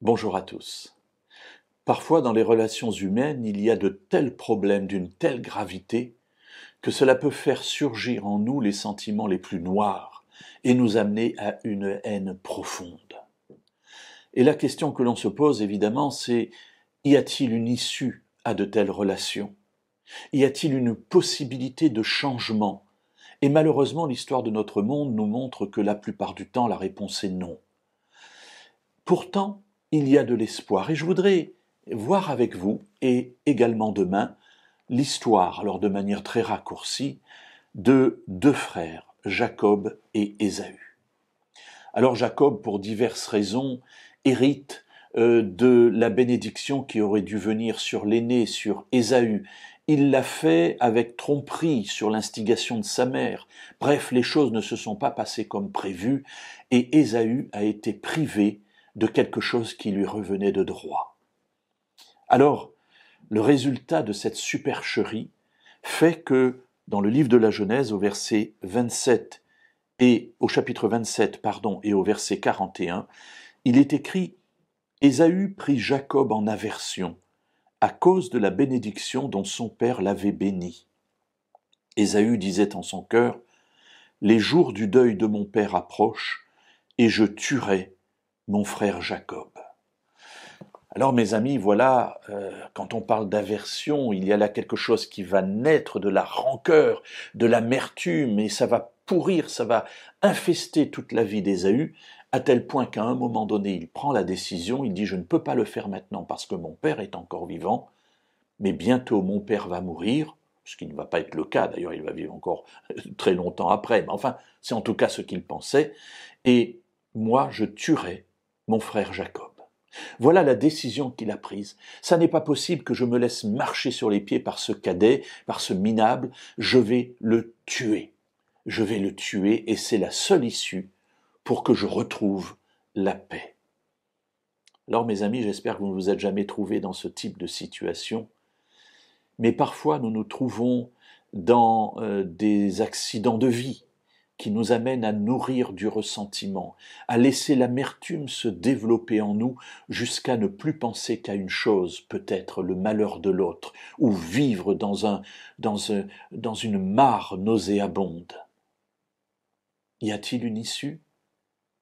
Bonjour à tous. Parfois dans les relations humaines, il y a de tels problèmes d'une telle gravité que cela peut faire surgir en nous les sentiments les plus noirs et nous amener à une haine profonde. Et la question que l'on se pose évidemment, c'est: y a-t-il une issue à de telles relations? Y a-t-il une possibilité de changement? Et malheureusement, l'histoire de notre monde nous montre que la plupart du temps, la réponse est non. Pourtant, il y a de l'espoir, et je voudrais voir avec vous, et également demain, l'histoire, alors de manière très raccourcie, de deux frères, Jacob et Ésaü. Alors Jacob, pour diverses raisons, hérite de la bénédiction qui aurait dû venir sur l'aîné, sur Ésaü. Il l'a fait avec tromperie sur l'instigation de sa mère. Bref, les choses ne se sont pas passées comme prévu, et Ésaü a été privé de quelque chose qui lui revenait de droit. Alors, le résultat de cette supercherie fait que, dans le livre de la Genèse, au verset 27 et au chapitre 27, et au verset 41, il est écrit: Ésaü prit Jacob en aversion, à cause de la bénédiction dont son père l'avait béni. Ésaü disait en son cœur: Les jours du deuil de mon père approchent, et je tuerai mon frère Jacob. Alors mes amis, voilà, quand on parle d'aversion, il y a là quelque chose qui va naître de la rancœur, de l'amertume, et ça va pourrir, ça va infester toute la vie d'Ésaü, à tel point qu'à un moment donné, il prend la décision, il dit: je ne peux pas le faire maintenant parce que mon père est encore vivant, mais bientôt mon père va mourir, ce qui ne va pas être le cas, d'ailleurs il va vivre encore très longtemps après, mais enfin, c'est en tout cas ce qu'il pensait, et moi je tuerai mon frère Jacob. Voilà la décision qu'il a prise. Ça n'est pas possible que je me laisse marcher sur les pieds par ce cadet, par ce minable. Je vais le tuer. Je vais le tuer, et c'est la seule issue pour que je retrouve la paix. Alors mes amis, j'espère que vous ne vous êtes jamais trouvés dans ce type de situation, mais parfois nous nous trouvons dans des accidents de vie qui nous amènent à nourrir du ressentiment, à laisser l'amertume se développer en nous jusqu'à ne plus penser qu'à une chose, peut-être le malheur de l'autre, ou vivre dans une mare nauséabonde. Y a-t-il une issue?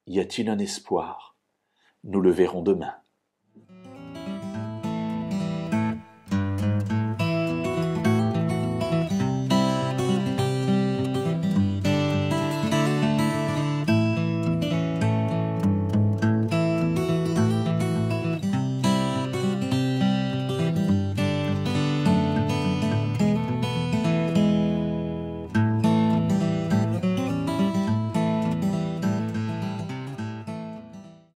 Y a-t-il un espoir? Nous le verrons demain.